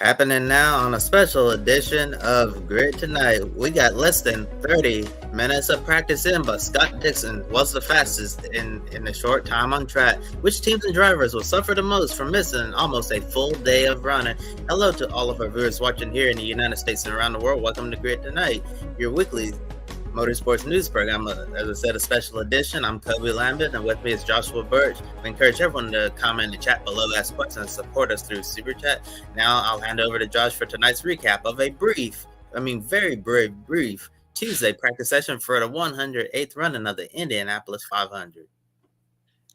Happening now on a special edition of Grid Tonight. We got less than 30 minutes of practice in, but Scott Dixon was the fastest in the short time on track. Which teams and drivers will suffer the most from missing almost a full day of running? Hello to all of our viewers watching here in the United States and around the world. Welcome to Grid Tonight, your weekly motorsports news program. As I said, a special edition. I'm Kobe Lambert, and with me is Joshua Birch. We encourage everyone to comment in the chat below, ask questions, and support us through Super Chat. Now I'll hand over to Josh for tonight's recap of a very brief Tuesday practice session for the 108th running of the Indianapolis 500.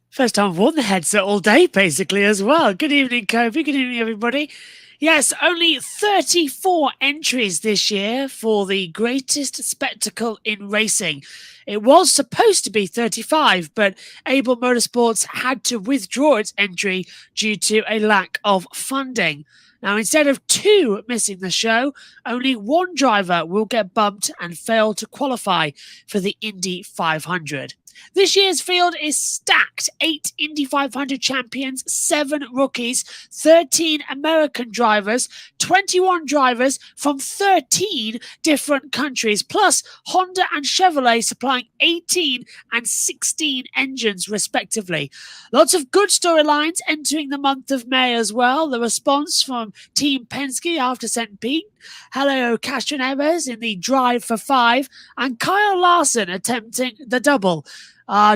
First time I've worn the headset all day, basically, as well. Good evening, Kobe. Good evening, everybody. Yes, only 34 entries this year for the greatest spectacle in racing. It was supposed to be 35, but Able Motorsports had to withdraw its entry due to a lack of funding. Now, instead of 2 missing the show, only 1 driver will get bumped and fail to qualify for the Indy 500. This year's field is stacked. 8 Indy 500 champions, 7 rookies, 13 American drivers, 21 drivers from 13 different countries, plus Honda and Chevrolet supplying 18 and 16 engines respectively. Lots of good storylines entering the month of May as well. The response from Team Penske after St. Pete, Helio Castroneves in the drive for 5, and Kyle Larson attempting the double.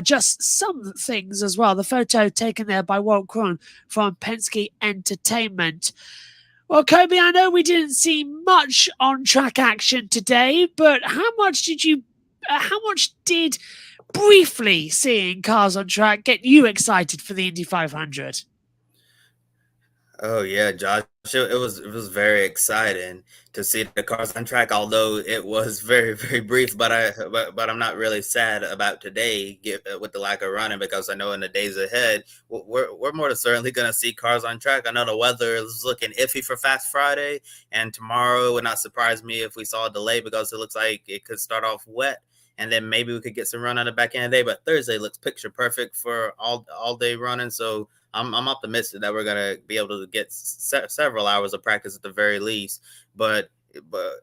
Just some things as well. The photo taken there by Walt Krohn from Penske Entertainment. Well, Kobe, I know we didn't see much on-track action today, but how much did briefly seeing cars on track get you excited for the Indy 500? Oh yeah, Josh. It was very exciting to see the cars on track. Although it was very brief, but I'm not really sad about today with the lack of running, because I know in the days ahead we're more than certainly going to see cars on track. I know the weather is looking iffy for Fast Friday, and tomorrow it would not surprise me if we saw a delay, because it looks like it could start off wet, and then maybe we could get some run on the back end of the day. But Thursday looks picture perfect for all day running. So I'm optimistic that we're going to be able to get several hours of practice at the very least. But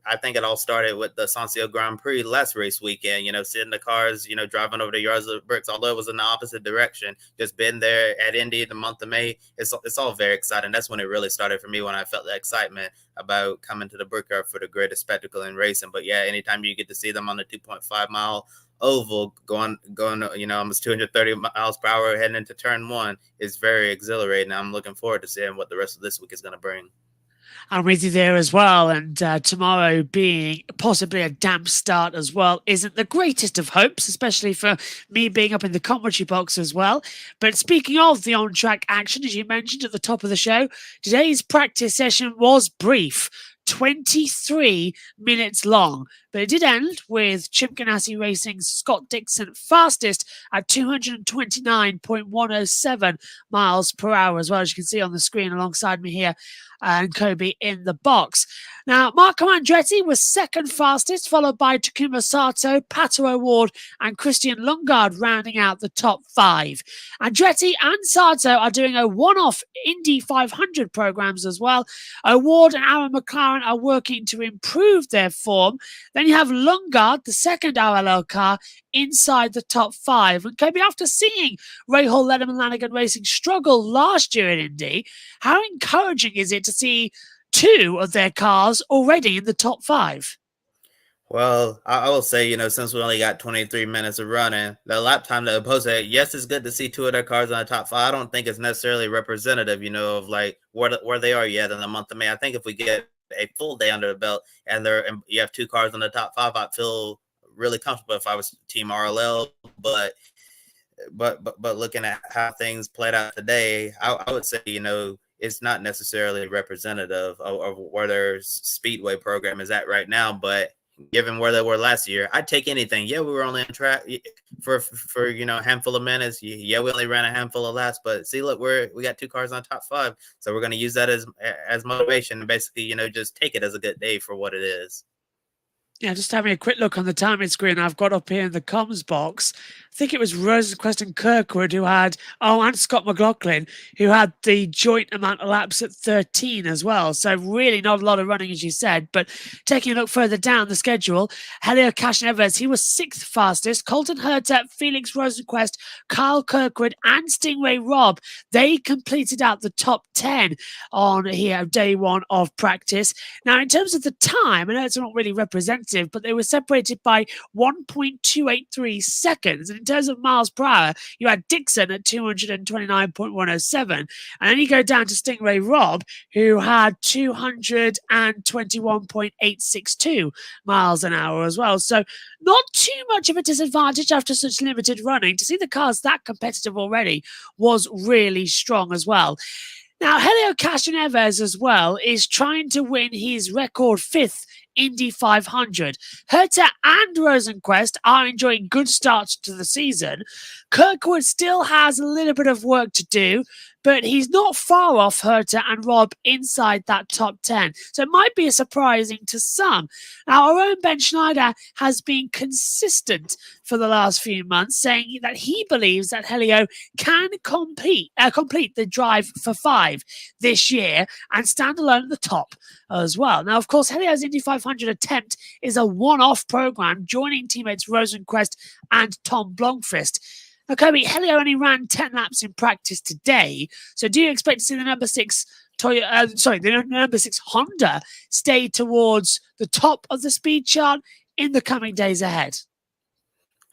I think it all started with the Sancio Grand Prix last race weekend, seeing the cars, driving over the yards of bricks, although it was in the opposite direction. Just been there at Indy the month of May. It's all very exciting. That's when it really started for me, when I felt the excitement about coming to the Brickyard for the greatest spectacle in racing. But yeah, anytime you get to see them on the 2.5 mile oval going, almost 230 miles per hour heading into turn 1 is very exhilarating. I'm looking forward to seeing what the rest of this week is going to bring. I'm with you there as well, and tomorrow being possibly a damp start as well isn't the greatest of hopes, especially for me being up in the commentary box as well. But speaking of the on-track action, as you mentioned at the top of the show, today's practice session was brief. 23 minutes long, but it did end with Chip Ganassi Racing's Scott Dixon fastest at 229.107 miles per hour, as well, as you can see on the screen alongside me here, and Kobe in the box. Now, Marco Andretti was second fastest, followed by Takuma Sato, Pato O'Ward, and Christian Lundgaard rounding out the top 5. Andretti and Sato are doing a one-off Indy 500 programs as well. O'Ward and Aaron McLaren are working to improve their form. Then you have Lundgaard, the second RLL car, inside the top 5. And Kobe, after seeing Rahal Letterman Lanigan Racing struggle last year at Indy, how encouraging is it to see 2 of their cars already in the top 5? Well, I will say, since we only got 23 minutes of running, the lap time that posted, yes, it's good to see 2 of their cars on the top 5. I don't think it's necessarily representative, of like where they are yet in the month of May. I think if we get a full day under the belt and you have 2 cars on the top 5, I'd feel really comfortable if I was Team RLL. But looking at how things played out today, I would say, it's not necessarily representative of where their speedway program is at right now. But given where they were last year, I'd take anything. Yeah, we were only on track for a handful of minutes. Yeah, we only ran a handful of laps, but see, look, we got 2 cars on top 5, so we're going to use that as motivation and basically, just take it as a good day for what it is. Yeah, just having a quick look on the timing screen I've got up here in the comms box. think it was Rosenquist and Kirkwood who had, and Scott McLaughlin, who had the joint amount of laps at 13 as well. So really not a lot of running, as you said. But taking a look further down the schedule, Helio Castroneves, he was 6th fastest. Colton Herta, Felix Rosenquist, Kyle Kirkwood, and Stingray Robb, they completed out the top 10 on here day one of practice. Now, in terms of the time, I know it's not really representative, but they were separated by 1.283 seconds. And in terms of miles per hour, you had Dixon at 229.107. And then you go down to Stingray Robb, who had 221.862 miles an hour as well. So not too much of a disadvantage after such limited running. To see the cars that competitive already was really strong as well. Now, Helio Castroneves as well is trying to win his record 5th Indy 500. Herta and Rosenquist are enjoying good starts to the season. Kirkwood still has a little bit of work to do, but he's not far off Herta and Robb inside that top 10. So it might be surprising to some. Now, our own Ben Schneider has been consistent for the last few months, saying that he believes that Helio can complete the drive for 5 this year and stand alone at the top as well. Now, of course, Helio's Indy 500 attempt is a one-off program, joining teammates Rosenquist and Tom Blomqvist. Now, Kobe, Helio only ran 10 laps in practice today. So do you expect to see the number 6 the number 6 Honda stay towards the top of the speed chart in the coming days ahead?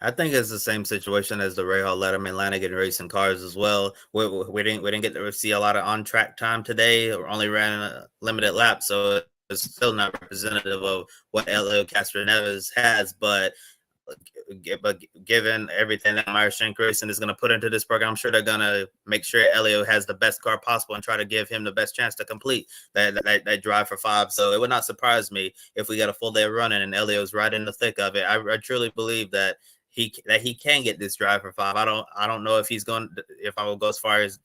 I think it's the same situation as the Rahal Letterman Lanigan racing cars as well. We didn't get to see a lot of on track time today, or only ran a limited lap, so it's still not representative of what Helio Castroneves has. But given everything that Meyer Shank Racing is going to put into this program, I'm sure they're going to make sure Helio has the best car possible and try to give him the best chance to complete that drive for 5. So it would not surprise me if we get a full day of running and Helio's right in the thick of it. I truly believe that he can get this drive for 5. I don't know if he's going, if I will go as far as,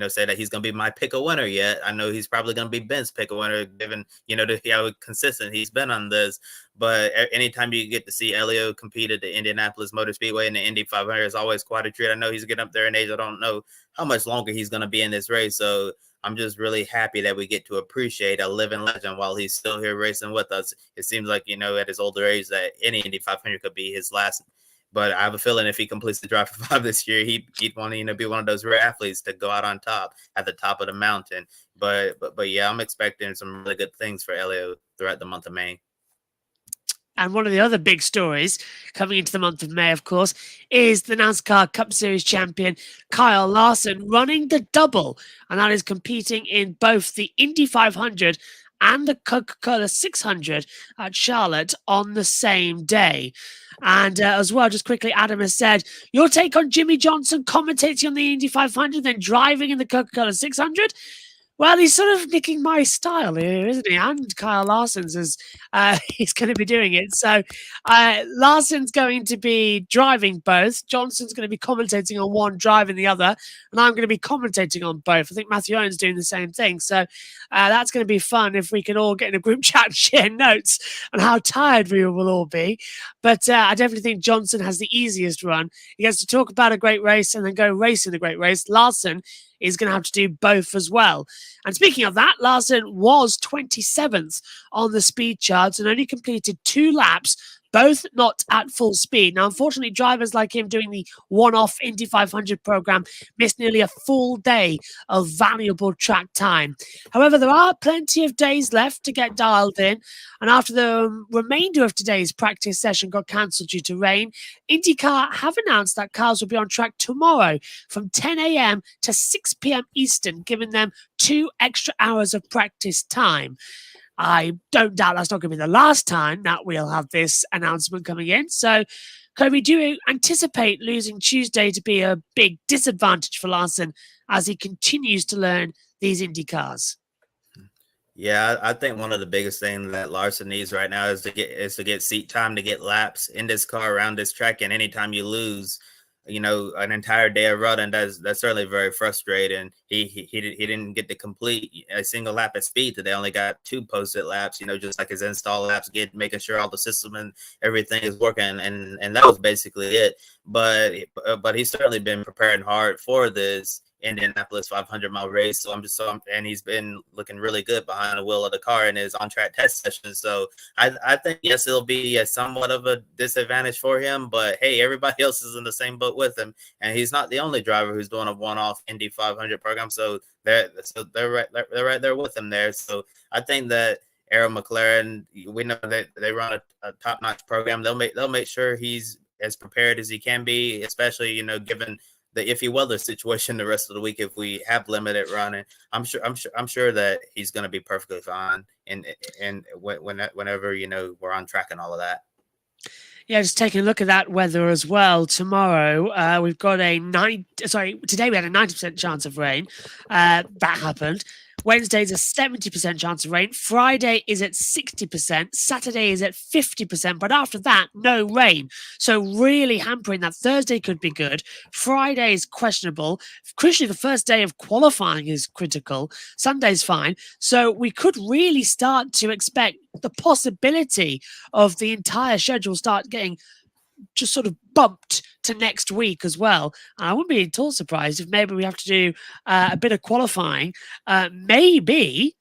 say that he's going to be my pick a winner yet. I know he's probably going to be Ben's pick a winner, given, how consistent he's been on this. But anytime you get to see Helio compete at the Indianapolis Motor Speedway and the Indy 500 is always quite a treat. I know he's getting up there in age. I don't know how much longer he's going to be in this race. So I'm just really happy that we get to appreciate a living legend while he's still here racing with us. It seems like, at his older age that any Indy 500 could be his last. But I have a feeling if he completes the drive for 5 this year, he'd want to be one of those rare athletes to go out on top at the top of the mountain. But yeah, I'm expecting some really good things for Helio throughout the month of May. And one of the other big stories coming into the month of May, of course, is the NASCAR Cup Series champion Kyle Larson running the double, and that is competing in both the Indy 500 and the Coca-Cola 600 at Charlotte on the same day. And as well, just quickly, Adam has said, your take on Jimmy Johnson commentating on the Indy 500, then driving in the Coca-Cola 600? Well, he's sort of nicking my style here, isn't he? And Kyle Larson's is he's going to be doing it. So Larson's going to be driving both. Johnson's going to be commentating on one, driving the other. And I'm going to be commentating on both. I think Matthew Owen's doing the same thing. So that's going to be fun if we can all get in a group chat and share notes on how tired we will all be. But I definitely think Johnson has the easiest run. He gets to talk about a great race and then go race in a great race. Larson is going to have to do both as well. And speaking of that, Larson was 27th on the speed charts and only completed 2 laps, both not at full speed. Now, unfortunately, drivers like him doing the one-off Indy 500 program missed nearly a full day of valuable track time. However, there are plenty of days left to get dialed in. And after the remainder of today's practice session got cancelled due to rain, INDYCAR have announced that cars will be on track tomorrow from 10 a.m. to 6 p.m. Eastern, giving them 2 extra hours of practice time. I don't doubt that's not going to be the last time that we'll have this announcement coming in. So, Kobe, do you anticipate losing Tuesday to be a big disadvantage for Larson as he continues to learn these Indy cars? Yeah, I think one of the biggest things that Larson needs right now is to get seat time, to get laps in this car around this track. And anytime you lose an entire day of running. That's certainly very frustrating. He didn't get to complete a single lap at speed today. Only got two posted laps. Just like his install laps, making sure all the system and everything is working, and that was basically it. But he's certainly been preparing hard for this Indianapolis 500-mile race. And he's been looking really good behind the wheel of the car in his on-track test session. So I think, yes, it'll be somewhat of a disadvantage for him, but hey, everybody else is in the same boat with him, and he's not the only driver who's doing a one-off Indy 500 program. So they're right there with him there. So I think that Arrow McLaren, we know that they run a top-notch program. They'll make sure he's as prepared as he can be, especially given the iffy weather situation the rest of the week. If we have limited running, I'm sure that he's going to be perfectly fine. And whenever we're on track and all of that. Yeah, just taking a look at that weather as well. Tomorrow, we've got today we had a 90% chance of rain. That happened. Wednesday's a 70% chance of rain. Friday is at 60%. Saturday is at 50%. But after that, no rain. So really hampering that. Thursday could be good. Friday is questionable. Crucially, the first day of qualifying is critical. Sunday's fine. So we could really start to expect the possibility of the entire schedule start getting just sort of bumped to next week as well. And I wouldn't be at all surprised if maybe we have to do a bit of qualifying, maybe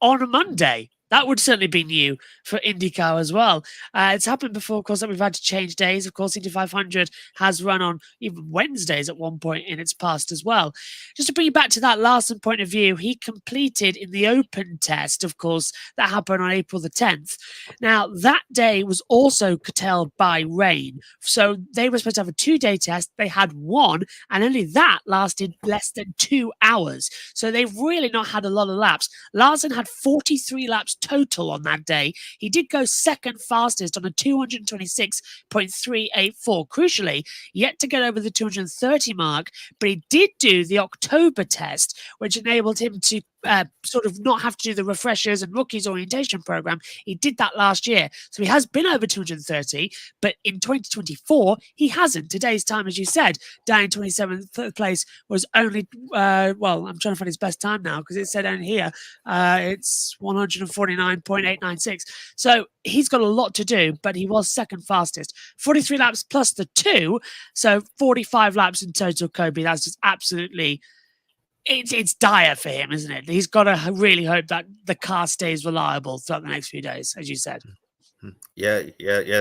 on a Monday. That would certainly be new for INDYCAR as well. It's happened before, of course, that we've had to change days. Of course, Indy 500 has run on even Wednesdays at one point in its past as well. Just to bring you back to that Larson point of view, he completed in the open test, of course, that happened on April the 10th. Now, that day was also curtailed by rain. So they were supposed to have a 2-day test. They had one, and only that lasted less than 2 hours. So they've really not had a lot of laps. Larson had 43 laps total on that day. He did go second fastest on a 226.384. Crucially, yet to get over the 230 mark, but he did do the October test, which enabled him to sort of not have to do the refreshers and rookies orientation program. He did that last year. So he has been over 230, but in 2024, he hasn't. Today's time, as you said, down in 27th place was only, well, I'm trying to find his best time now because it said down here, it's 149.896. So he's got a lot to do, but he was second fastest. 43 laps plus the 2, so 45 laps in total, Kobe. That's just absolutely... It's dire for him, isn't it? He's got to really hope that the car stays reliable throughout the next few days, as you said. Yeah,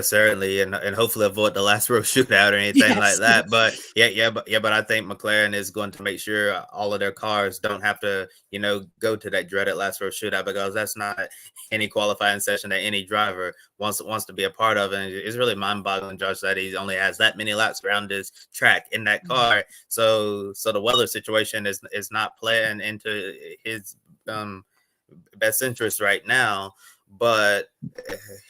certainly, and hopefully avoid the last row shootout or anything like that. But but I think McLaren is going to make sure all of their cars don't have to, go to that dreaded last row shootout, because that's not any qualifying session that any driver wants to be a part of. And it's really mind-boggling, Josh, that he only has that many laps around his track in that car. So the weather situation is not playing into his best interest right now. But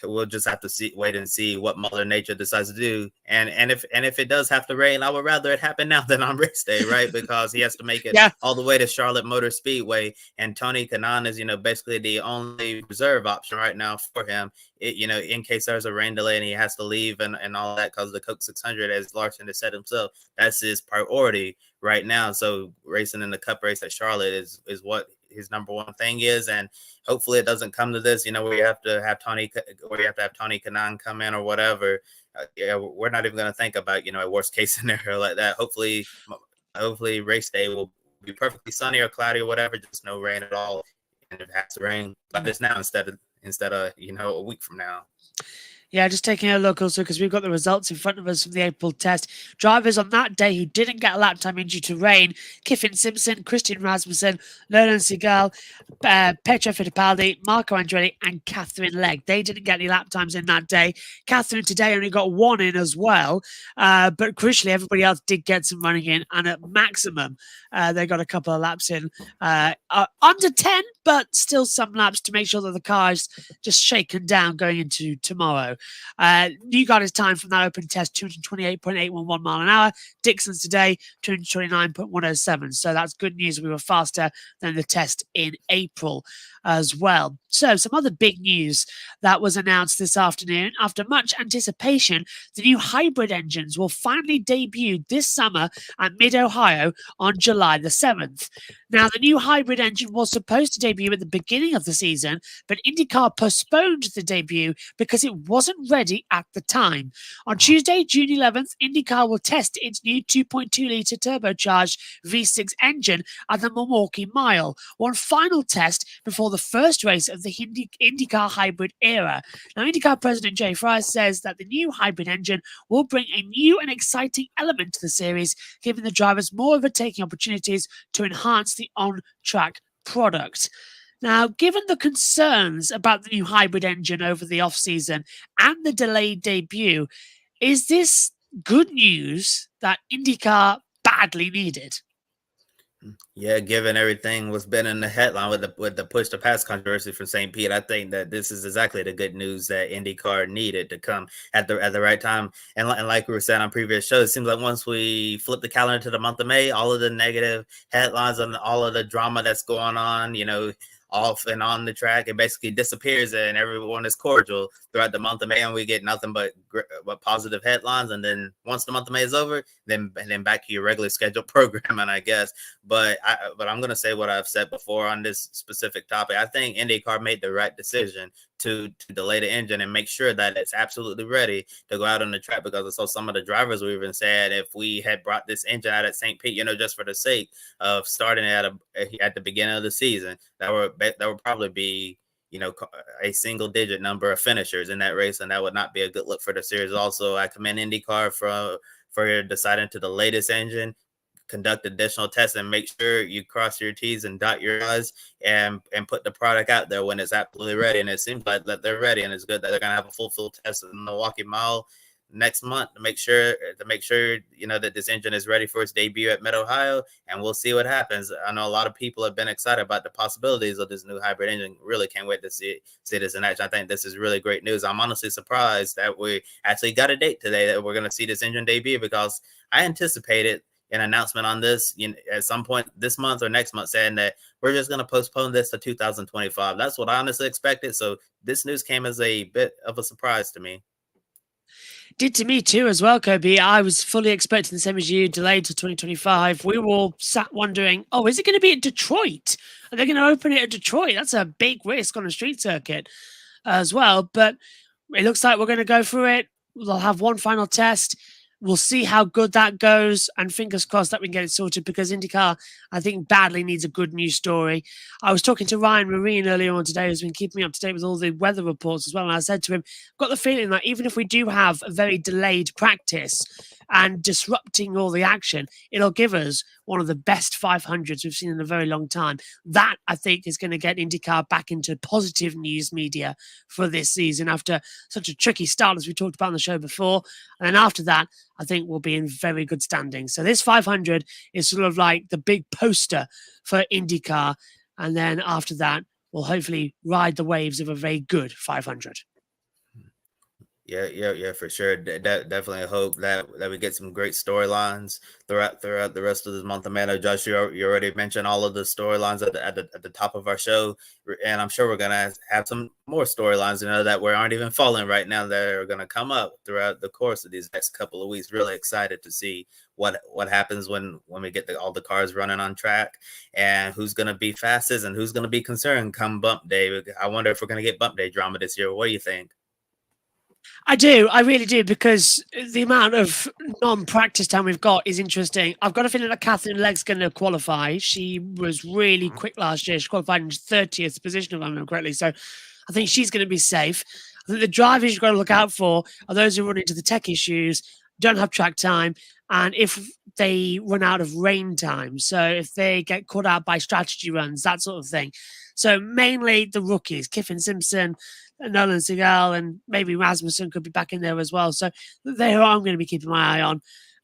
we'll just have to wait and see what Mother Nature decides to do. And if it does have to rain, I would rather it happen now than on race day, right? Because he has to make it all the way to Charlotte Motor Speedway, and Tony Kanaan is, basically the only reserve option right now for him. In case there's a rain delay and he has to leave and all that, because the Coke 600, as Larson has said himself, that's his priority right now. So racing in the Cup race at Charlotte is what his number one thing is, and hopefully it doesn't come to this, where you have to have Tony Kanaan come in or whatever. We're not even going to think about, a worst case scenario like that. Hopefully race day will be perfectly sunny or cloudy or whatever, just no rain at all. And if it has to rain like this now instead of a week from now. Yeah, just taking a look also, because we've got the results in front of us from the April test. Drivers on that day who didn't get a lap time in due to rain: Kiffin Simpson, Christian Rasmussen, Nolan Segal, Petro Fittipaldi, Marco Andretti, and Catherine Legg. They didn't get any lap times in that day. Catherine today only got 1 in as well. But crucially, everybody else did get some running in, and at maximum, they got a couple of laps in. Under 10, but still some laps to make sure that the car is just shaken down going into tomorrow. Newgarden's time from that open test, 228.811 mile an hour. Dixon's today, 229.107. So that's good news. We were faster than the test in April. April as well. So, some other big news that was announced this afternoon. After much anticipation, the new hybrid engines will finally debut this summer at Mid-Ohio on July the 7th. Now, the new hybrid engine was supposed to debut at the beginning of the season, but INDYCAR postponed the debut because it wasn't ready at the time. On Tuesday, June 11th, INDYCAR will test its new 2.2-litre turbocharged V6 engine at the Milwaukee Mile, one final test before the first race of the INDYCAR hybrid era. Now, INDYCAR President Jay Fryer says that the new hybrid engine will bring a new and exciting element to the series, giving the drivers more overtaking opportunities to enhance the on-track product. Now, given the concerns about the new hybrid engine over the off-season and the delayed debut, is this good news that INDYCAR badly needed? Yeah, given everything what's been in the headline with the push to pass controversy from St. Pete, I think that this is exactly the good news that IndyCar needed to come at the right time. And like we were saying on previous shows, it seems like once we flip the calendar to the month of May, all of the negative headlines and all of the drama that's going on, off and on the track, it basically disappears, and everyone is cordial throughout the month of May, and we get nothing but positive headlines. And then once the month of May is over, then back to your regularly scheduled programming, I guess. But I'm going to say what I've said before on this specific topic. I think IndyCar made the right decision to delay the engine and make sure that it's absolutely ready to go out on the track, because I saw some of the drivers were even said if we had brought this engine out at St. Pete, just for the sake of starting at the beginning of the season, that would probably be a single digit number of finishers in that race, and that would not be a good look for the series. Also, I commend IndyCar for deciding to delay this engine, conduct additional tests, and make sure you cross your T's and dot your I's and put the product out there when it's absolutely ready. And it seems like that they're ready, and it's good that they're gonna have a full test in the Milwaukee Mile next month to make sure that this engine is ready for its debut at Mid-Ohio, and we'll see what happens. I know a lot of people have been excited about the possibilities of this new hybrid engine. Really can't wait to see this in action. I think this is really great news. I'm honestly surprised that we actually got a date today that we're going to see this engine debut, because I anticipated an announcement on this at some point this month or next month, saying that we're just going to postpone this to 2025. That's what I honestly expected. So this news came as a bit of a surprise to me. Did to me too as well, Kobe. I was fully expecting the same as you, delayed to 2025. We were all sat wondering, is it going to be at Detroit? Are they going to open it at Detroit? That's a big risk on a street circuit as well. But it looks like we're going to go through it. They'll have one final test. We'll see how good that goes, and fingers crossed that we can get it sorted, because IndyCar, I think, badly needs a good news story. I was talking to Ryan Marine earlier on today, who's been keeping me up to date with all the weather reports as well, and I said to him, I've got the feeling that even if we do have a very delayed practice and disrupting all the action, it'll give us one of the best 500s we've seen in a very long time. That, I think, is going to get IndyCar back into positive news media for this season after such a tricky start, as we talked about on the show before. And then after that, I think we'll be in very good standing. So this 500 is sort of like the big poster for IndyCar. And then after that, we'll hopefully ride the waves of a very good 500. Yeah, for sure. Definitely hope that we get some great storylines throughout the rest of this month of May. Josh, you already mentioned all of the storylines at the top of our show, and I'm sure we're gonna have some more storylines, that we aren't even following right now, that are gonna come up throughout the course of these next couple of weeks. Really excited to see what happens when we get all the cars running on track, and who's gonna be fastest and who's gonna be concerned come bump day. I wonder if we're gonna get bump day drama this year. What do you think? I do. I really do, because the amount of non-practice time we've got is interesting. I've got a feeling that Catherine Legg's going to qualify. She was really quick last year. She qualified in 30th position, if I remember correctly. So I think she's going to be safe. I think the drivers you've got to look out for are those who run into the tech issues, don't have track time, and if they run out of rain time. So if they get caught out by strategy runs, that sort of thing. So mainly the rookies, Kiffin Simpson, Nolan Segal, and maybe Rasmussen could be back in there as well. So they're who I'm going to be keeping my eye on.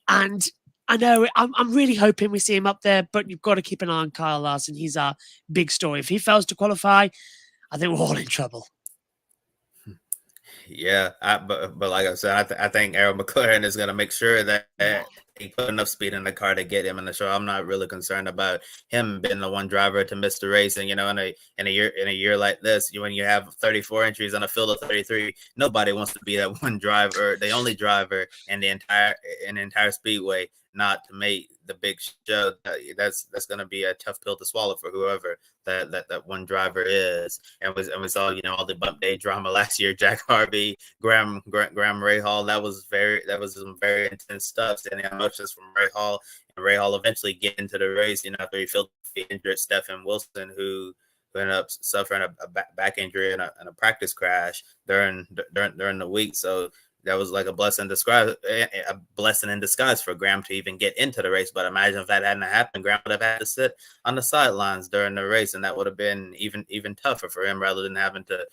And I know I'm really hoping we see him up there, but you've got to keep an eye on Kyle Larson. He's our big story. If he fails to qualify, I think we're all in trouble. Yeah, but like I said, I think Aaron McLaren is going to make sure that he put enough speed in the car to get him in the show. I'm not really concerned about him being the one driver to miss the race. And in a year like this, when you have 34 entries on a field of 33, nobody wants to be that one driver, the only driver in the entire speedway not to make the big show. That's going to be a tough pill to swallow for whoever that one driver is. And we saw all the bump day drama last year. Jack Harvey, Graham Rahal. That was some very intense stuff. And the emotions from Rahal, and Rahal eventually get into the race. After he felt injured Stephen Wilson, who ended up suffering a back injury in a practice crash during the week. So that was like a blessing in disguise for Graham to even get into the race. But imagine if that hadn't happened, Graham would have had to sit on the sidelines during the race, and that would have been even tougher for him, rather than having to,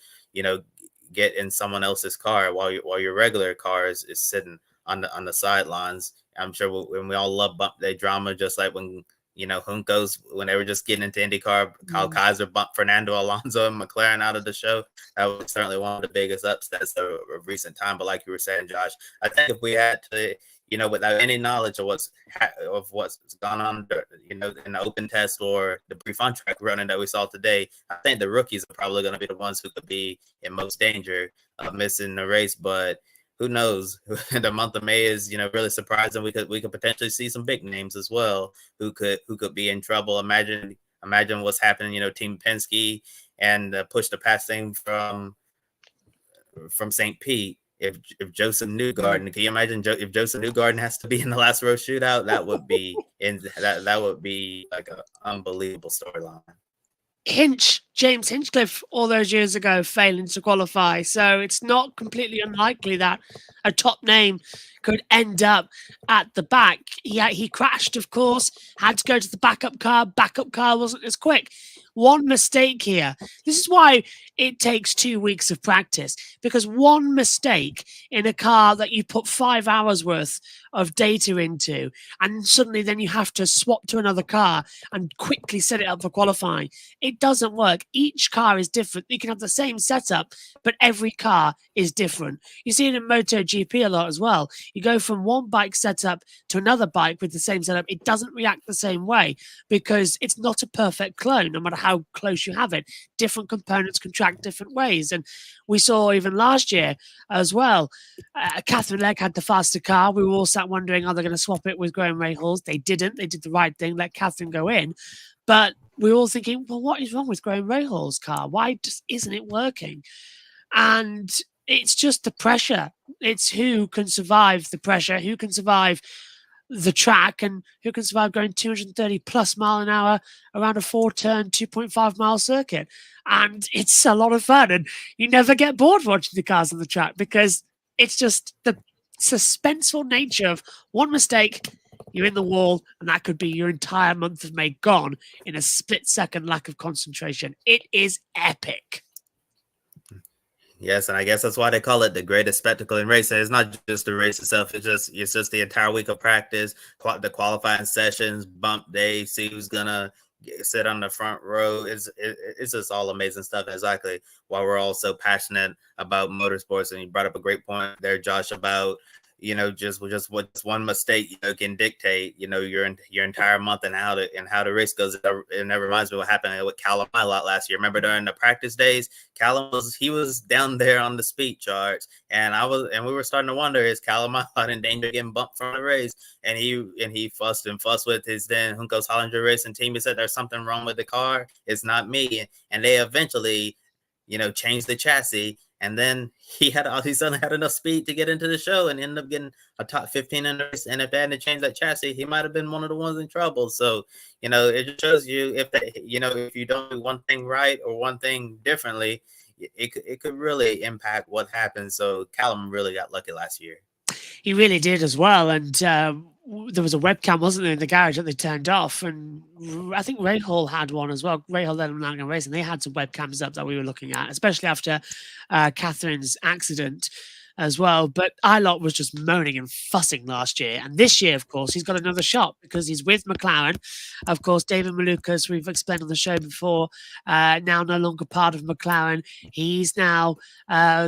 get in someone else's car while your regular car is sitting on the sidelines. I'm sure when we all love bump day drama, just like when Juncos, when they were just getting into IndyCar, Kyle Kaiser bumped Fernando Alonso and McLaren out of the show. That was certainly one of the biggest upsets of recent time. But like you were saying, Josh, I think if we had to, without any knowledge of what's gone on, in the open test or the brief on track running that we saw today, I think the rookies are probably going to be the ones who could be in most danger of missing the race. But who knows? The month of May is, really surprising. We could potentially see some big names as well who could be in trouble. Imagine what's happening. Team Penske and push the pass thing from St. Pete. If Joseph Newgarden, can you imagine if Joseph Newgarden has to be in the last row shootout? That would be that would be like an unbelievable storyline. James Hinchcliffe, all those years ago, failing to qualify. So it's not completely unlikely that a top name could end up at the back. He crashed, of course, had to go to the backup car. Backup car wasn't as quick. One mistake here. This is why it takes 2 weeks of practice, because one mistake in a car that you put 5 hours worth of data into, and suddenly then you have to swap to another car and quickly set it up for qualifying. It doesn't work. Each car is different. You can have the same setup, but every car is different. You see it in MotoGP a lot as well. You go from one bike setup to another bike with the same setup. It doesn't react the same way because it's not a perfect clone, no matter how close you have it. Different components contract different ways. And we saw even last year as well, Catherine Legg had the faster car. We were all sat wondering, are they going to swap it with Graham Rahal? They didn't. They did the right thing, let Catherine go in. But we were all thinking, well, what is wrong with Graham Rahal's car? Why just isn't it working? And it's just the pressure. It's who can survive the pressure, who can survive the track, and who can survive going 230 plus mile an hour around a 4-turn, 2.5 mile circuit. And it's a lot of fun. And you never get bored watching the cars on the track because it's just the suspenseful nature of one mistake, you're in the wall, and that could be your entire month of May gone in a split-second lack of concentration. It is epic. Yes, and I guess that's why they call it the greatest spectacle in racing. It's not just the race itself; it's just the entire week of practice, the qualifying sessions, bump day, see who's gonna sit on the front row. It's just all amazing stuff. Exactly why we're all so passionate about motorsports. And you brought up a great point there, Josh, about just what one mistake can dictate your entire month and how the race goes. And that reminds me what happened with Callum Ilott last year. Remember during the practice days, Callum was down there on the speed charts, and we were starting to wonder, is Callum Ilott in danger of getting bumped from the race? And he fussed with his then Juncos Hollinger racing team. He said there's something wrong with the car. It's not me. And they eventually changed the chassis. And then he suddenly had enough speed to get into the show and ended up getting a top 15 in the race. And if they hadn't changed that chassis, he might have been one of the ones in trouble. So, it just shows you if you don't do one thing right or one thing differently, it could really impact what happens. So Callum really got lucky last year. He really did as well. And there was a webcam, wasn't there, in the garage that they turned off. And I think Rahal had one as well. Rahal then went racing. They had some webcams up that we were looking at, especially after Catherine's accident. as well. But Ilott was just moaning and fussing last year. And this year, of course, he's got another shot because he's with McLaren. Of course, David Maluka, as we've explained on the show before, now no longer part of McLaren. He's now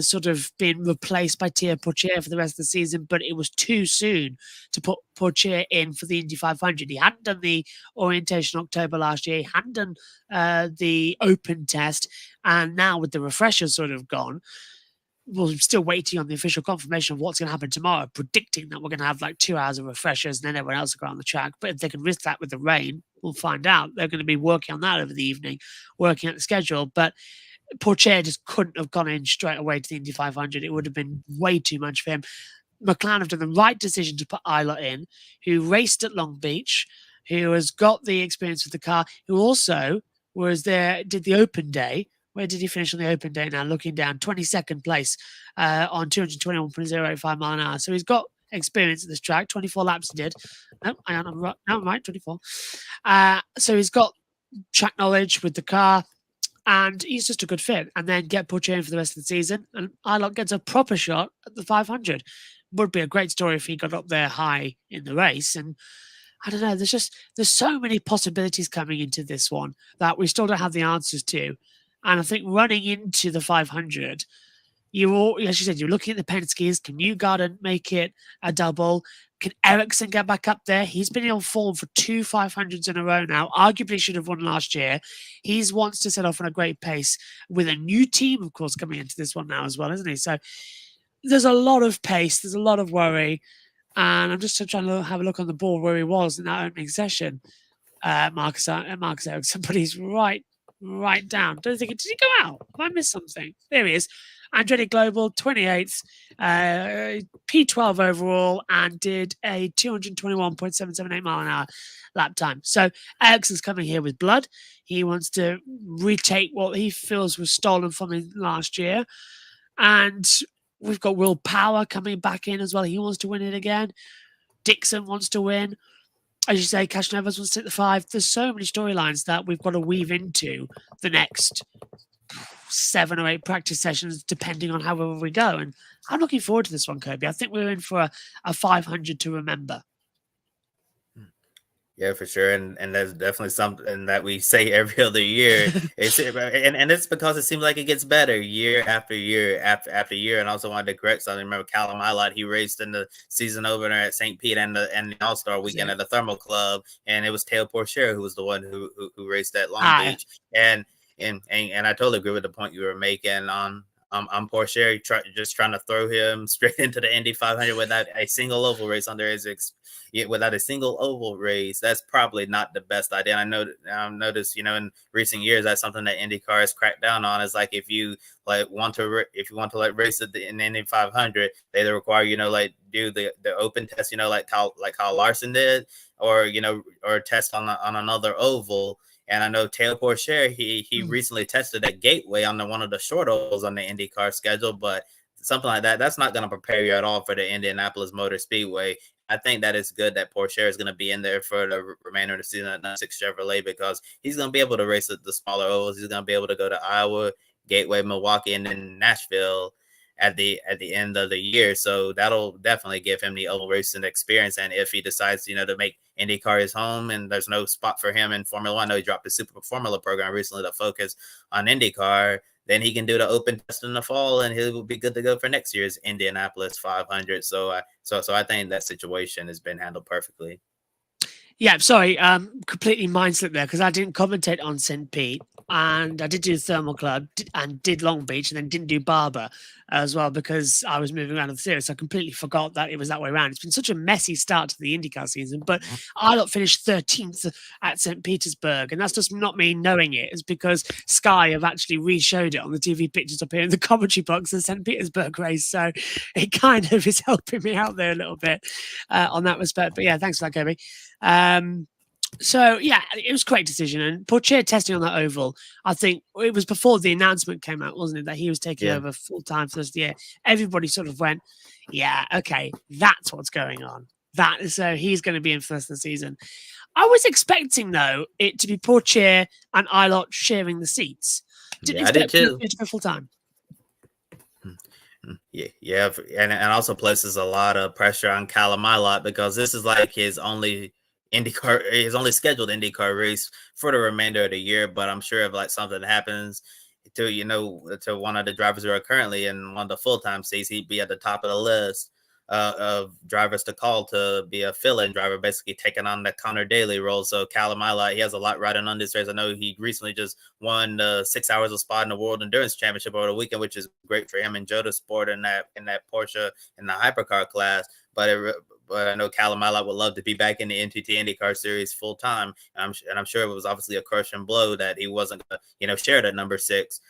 sort of been replaced by Thierry Pourchaire for the rest of the season, but it was too soon to put Pourchaire in for the Indy 500. He hadn't done the orientation October last year. He hadn't done the open test. And now with the refreshers sort of gone, we're still waiting on the official confirmation of what's going to happen tomorrow, predicting that we're going to have like 2 hours of refreshers and then everyone else will go on the track. But if they can risk that with the rain, we'll find out. They're going to be working on that over the evening, working at the schedule. But Pourchaire just couldn't have gone in straight away to the Indy 500. It would have been way too much for him. McLaren have done the right decision to put Ilott in, who raced at Long Beach, who has got the experience with the car, who also was there, did the open day. Where did he finish on the open day now? Looking down, 22nd place on 221.085 mile an hour. So he's got experience at this track. 24 laps he did. No, I'm right, 24. So he's got track knowledge with the car, and he's just a good fit. And then get Pourchaire in for the rest of the season, and Ilott gets a proper shot at the 500. Would be a great story if he got up there high in the race. And I don't know, there's so many possibilities coming into this one that we still don't have the answers to. And I think running into the 500, as you said, you're looking at the Penske's. Can Newgarden make it a double? Can Ericsson get back up there? He's been on form for 2 500s in a row now. Arguably should have won last year. He wants to set off on a great pace with a new team, of course, coming into this one now as well, isn't he? So there's a lot of pace. There's a lot of worry. And I'm just trying to have a look on the board where he was in that opening session. Marcus Ericsson, but he's right down. Don't think did he go out? Have I missed something? There he is. Andretti Global, 28th, P12 overall, and did a 221.778 mile an hour lap time. So Ericsson's coming here with blood. He wants to retake what he feels was stolen from him last year. And we've got Will Power coming back in as well. He wants to win it again. Dixon wants to win. As you say, Castroneves wants to hit the 5. There's so many storylines that we've got to weave into the next 7 or 8 practice sessions, depending on however we go. And I'm looking forward to this one, Kobe. I think we're in for a 500 to remember. Yeah, for sure. And there's definitely something that we say every other year. And it's because it seems like it gets better year after year after year. And I also wanted to correct something. Remember Callum Ilott, he raced in the season opener at St. Pete and the All-Star weekend at the Thermal Club. And it was Thierry Pourchaire who was the one who raced at Long Beach. And I totally agree with the point you were making on Pourchaire, just trying to throw him straight into the Indy 500 without a single oval race under his without a single oval race. That's probably not the best idea. And I noticed, in recent years, that's something that INDYCAR has cracked down on. Is like if you want to race in the Indy 500, they either require do the open test, like Kyle Larson did, or test on another oval. And I know Thierry Pourchaire, he recently tested at Gateway on one of the short ovals on the IndyCar schedule, but something like that, that's not going to prepare you at all for the Indianapolis Motor Speedway. I think that it's good that Pourchaire is going to be in there for the remainder of the season at 96 Chevrolet, because he's going to be able to race at the smaller ovals. He's going to be able to go to Iowa, Gateway, Milwaukee, and then Nashville at the end of the year. So that'll definitely give him the oval racing experience. And if he decides, to make IndyCar his home and there's no spot for him in Formula One, I know he dropped the Super Formula program recently to focus on IndyCar, then he can do the open test in the fall and he will be good to go for next year's Indianapolis 500. So I think that situation has been handled perfectly. Yeah, sorry, completely mind slipped there because I didn't commentate on St. Pete, and I did do the Thermal Club and did Long Beach, and then didn't do Barber as well because I was moving around the series. So I completely forgot that it was that way around. It's been such a messy start to the IndyCar season, but Ilott finished 13th at St. Petersburg, and that's just not me knowing it. It's because Sky have actually re-showed it on the TV pictures up here in the commentary box, the St. Petersburg race. So it kind of is helping me out there a little bit on that respect. But yeah, thanks for that, Kobe. So yeah, it was a great decision. And Pourchaire testing on that oval, I think it was before the announcement came out, wasn't it, that he was taking over full time for this year. Everybody sort of went, yeah, okay, that's what's going on. So he's going to be in for the rest of the season. I was expecting though it to be Pourchaire and Ilott sharing the seats. I did too. To go full time. Yeah, yeah, and also places a lot of pressure on Callum lot because this is like his only scheduled IndyCar race for the remainder of the year. But I'm sure if like something happens to to one of the drivers who are currently in one of the full time seats, he'd be at the top of the list of drivers to call to be a fill-in driver, basically taking on the Connor Daly role. So Callum he has a lot riding on this race. I know he recently just won the 6 hours of spot in the World Endurance Championship over the weekend, which is great for him and Joe Sport in that Porsche in the hypercar class. But I know Callum would love to be back in the NTT IndyCar series full time, and I'm sure it was obviously a crushing blow that he wasn't going to share that number 6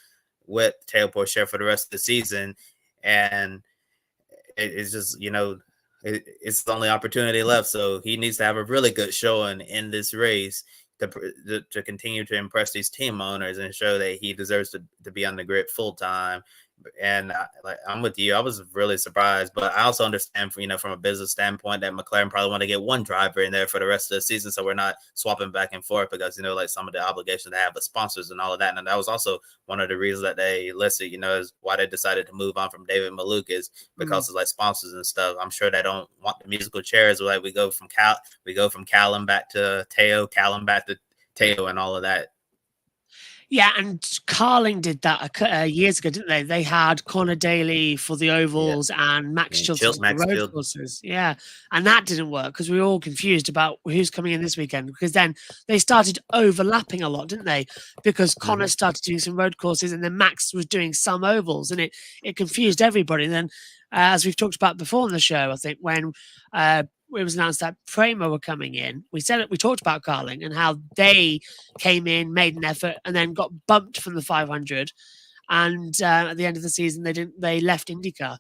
with Teo Porcher for the rest of the season. And it's just it's the only opportunity left, so he needs to have a really good showing in this race to continue to impress these team owners and show that he deserves to be on the grid full time. And I'm with you. I was really surprised, but I also understand from a business standpoint that McLaren probably want to get one driver in there for the rest of the season, so we're not swapping back and forth because like some of the obligations they have with sponsors and all of that. And that was also one of the reasons that they listed, is why they decided to move on from David Malukas because of like sponsors and stuff. I'm sure they don't want the musical chairs. Like we go from Callum back to Teo, Callum back to Teo, and all of that. Yeah, and Carling did that years ago, didn't they? They had Connor Daly for the ovals and Max Chilton for the road courses. Yeah, and that didn't work because we were all confused about who's coming in this weekend, because then they started overlapping a lot, didn't they? Because Connor started doing some road courses and then Max was doing some ovals, and it confused everybody. And then, as we've talked about before on the show, I think when it was announced that Prema were coming in, we talked about Carling and how they came in, made an effort, and then got bumped from the 500. And at the end of the season, they left INDYCAR.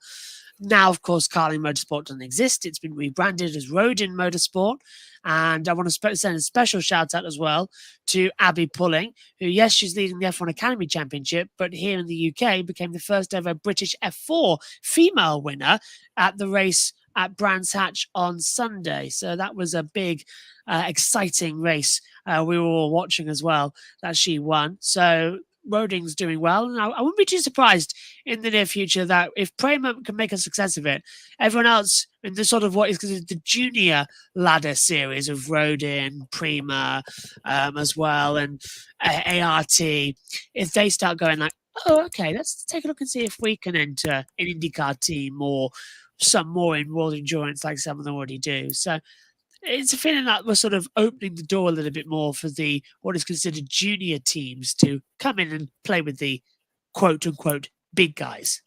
Now, of course, Carling Motorsport doesn't exist. It's been rebranded as Rodin Motorsport. And I want to send a special shout out as well to Abby Pulling, who, yes, she's leading the F1 Academy Championship, but here in the UK became the first ever British F4 female winner at the race at Brands Hatch on Sunday. So that was a big, exciting race we were all watching as well that she won. So Roding's doing well, and I wouldn't be too surprised in the near future that if Prema can make a success of it, everyone else in the sort of what is considered the junior ladder series of Rodin, Prema, as well, and ART, if they start going like, oh, okay, let's take a look and see if we can enter an IndyCar team or some more in World Endurance like some of them already do. So it's a feeling that we're sort of opening the door a little bit more for the what is considered junior teams to come in and play with the quote unquote big guys.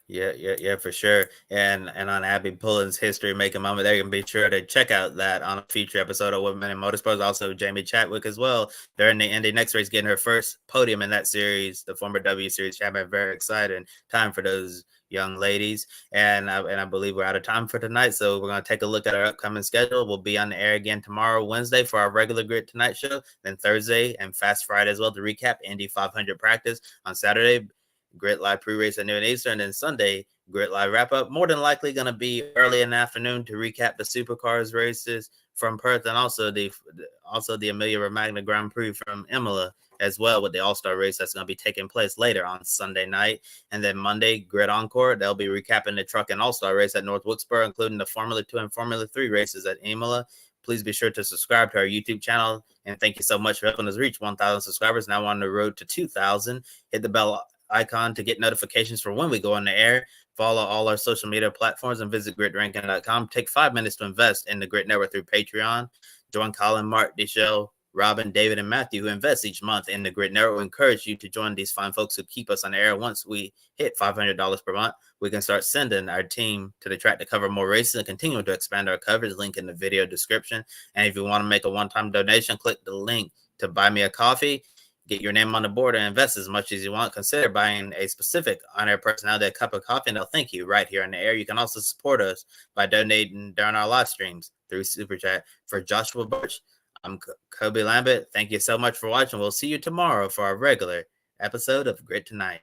Yeah, for sure. And on Abby Pulling's history making moment, they can be sure to check out that on a future episode of Women in Motorsports. Also, Jamie Chadwick as well. They're in the Indy next race, getting her first podium in that series, the former W Series champion. Very exciting time for those young ladies. And I believe we're out of time for tonight, so we're going to take a look at our upcoming schedule. We'll be on the air again tomorrow, Wednesday, for our regular Grid Tonight show. Then Thursday and Fast Friday as well to recap Indy 500 practice. On Saturday, Grid Live pre-race at noon Eastern, and then Sunday Grid Live wrap-up. More than likely going to be early in the afternoon to recap the Supercars races from Perth, and also the Emilia Romagna Grand Prix from Imola as well, with the All-Star race that's going to be taking place later on Sunday night. And then Monday, Grid Encore, they'll be recapping the Truck and All-Star race at North Wilkesboro, including the Formula 2 and Formula 3 races at Imola. Please be sure to subscribe to our YouTube channel, and thank you so much for helping us reach 1,000 subscribers. Now on the road to 2,000. Hit the bell icon to get notifications for when we go on the air. Follow all our social media platforms and visit gridranking.com. Take 5 minutes to invest in the Grid Network through Patreon. Join Colin, Mark, Michelle, Robin, David, and Matthew, who invest each month in the Grid Network. We encourage you to join these fine folks who keep us on the air. Once we hit $500 per month, we can start sending our team to the track to cover more races and continue to expand our coverage. Link in the video description. And if you want to make a one-time donation, click the link to buy me a coffee. Get your name on the board and invest as much as you want. Consider buying a specific on-air personality a cup of coffee, and they'll thank you right here on the air. You can also support us by donating during our live streams through Super Chat. For Joshua Birch, I'm Kobe Lambert. Thank you so much for watching. We'll see you tomorrow for our regular episode of Grid Tonight.